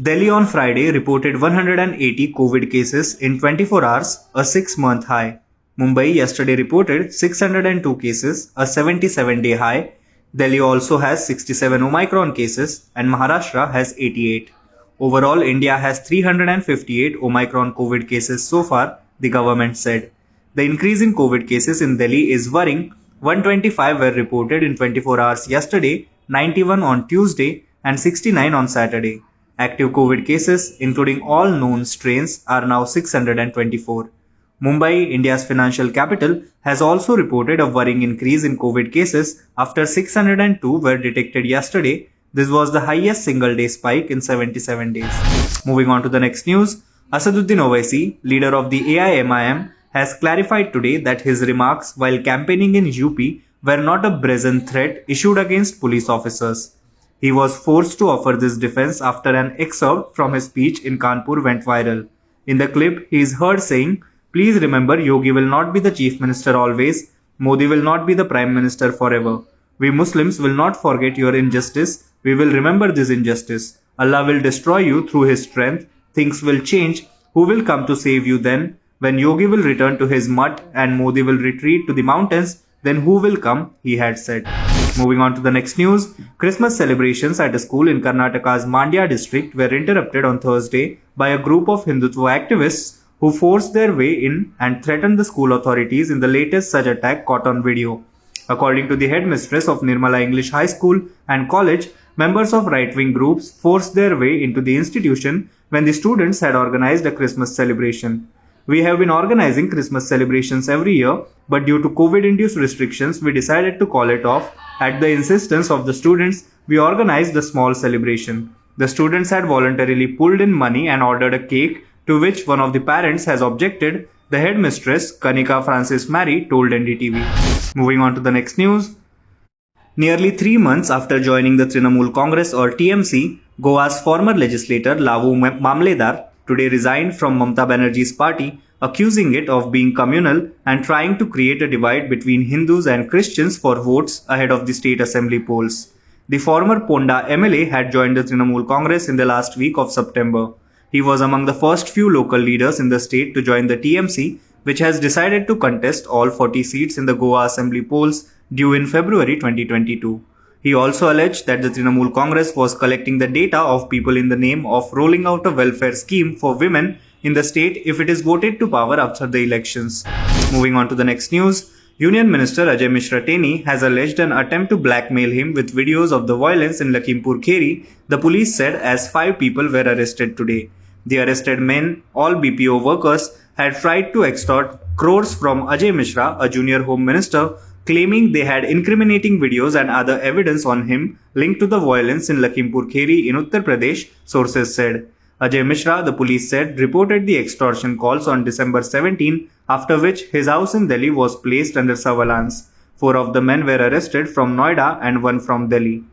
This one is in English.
Delhi on Friday reported 180 COVID cases in 24 hours, a 6-month high. Mumbai yesterday reported 602 cases, a 77-day high. Delhi also has 67 Omicron cases and Maharashtra has 88. Overall, India has 358 Omicron COVID cases so far, the government said. The increase in COVID cases in Delhi is worrying. 125 were reported in 24 hours yesterday, 91 on Tuesday, and 69 on Saturday. Active COVID cases, including all known strains, are now 624. Mumbai, India's financial capital, has also reported a worrying increase in COVID cases after 602 were detected yesterday. This was the highest single-day spike in 77 days. Moving on to the next news, Asaduddin Owaisi, leader of the AIMIM, has clarified today that his remarks while campaigning in UP were not a brazen threat issued against police officers. He was forced to offer this defense after an excerpt from his speech in Kanpur went viral. In the clip, he is heard saying, "Please remember, Yogi will not be the chief minister always. Modi will not be the prime minister forever. We Muslims will not forget your injustice. We will remember this injustice. Allah will destroy you through his strength. Things will change. Who will come to save you then? When Yogi will return to his mud and Modi will retreat to the mountains, then who will come?" he had said. Moving on to the next news, Christmas celebrations at a school in Karnataka's Mandya district were interrupted on Thursday by a group of Hindutva activists who forced their way in and threatened the school authorities in the latest such attack caught on video. According to the headmistress of Nirmala English High School and College, members of right-wing groups forced their way into the institution when the students had organized a Christmas celebration. "We have been organizing Christmas celebrations every year, but due to COVID-induced restrictions, we decided to call it off. At the insistence of the students, we organized a small celebration. The students had voluntarily pulled in money and ordered a cake, to which one of the parents has objected," the headmistress, Kanika Francis Mary, told NDTV. Moving on to the next news. Nearly 3 months after joining the Trinamool Congress or TMC, Goa's former legislator Lavu Mamledar today resigned from Mamata Banerjee's party, accusing it of being communal and trying to create a divide between Hindus and Christians for votes ahead of the state assembly polls. The former Ponda MLA had joined the Trinamool Congress in the last week of September. He was among the first few local leaders in the state to join the TMC, which has decided to contest all 40 seats in the Goa assembly polls due in February 2022. He also alleged that the Trinamool Congress was collecting the data of people in the name of rolling out a welfare scheme for women in the state if it is voted to power after the elections. Moving on to the next news, Union Minister Ajay Mishra Teni has alleged an attempt to blackmail him with videos of the violence in Lakhimpur Kheri, the police said, as 5 people were arrested today. The arrested men, all BPO workers, had tried to extort crores from Ajay Mishra, a junior home minister, claiming they had incriminating videos and other evidence on him linked to the violence in Lakhimpur Kheri in Uttar Pradesh, sources said. Ajay Mishra, the police said, reported the extortion calls on December 17, after which his house in Delhi was placed under surveillance. 4 of the men were arrested from Noida and 1 from Delhi.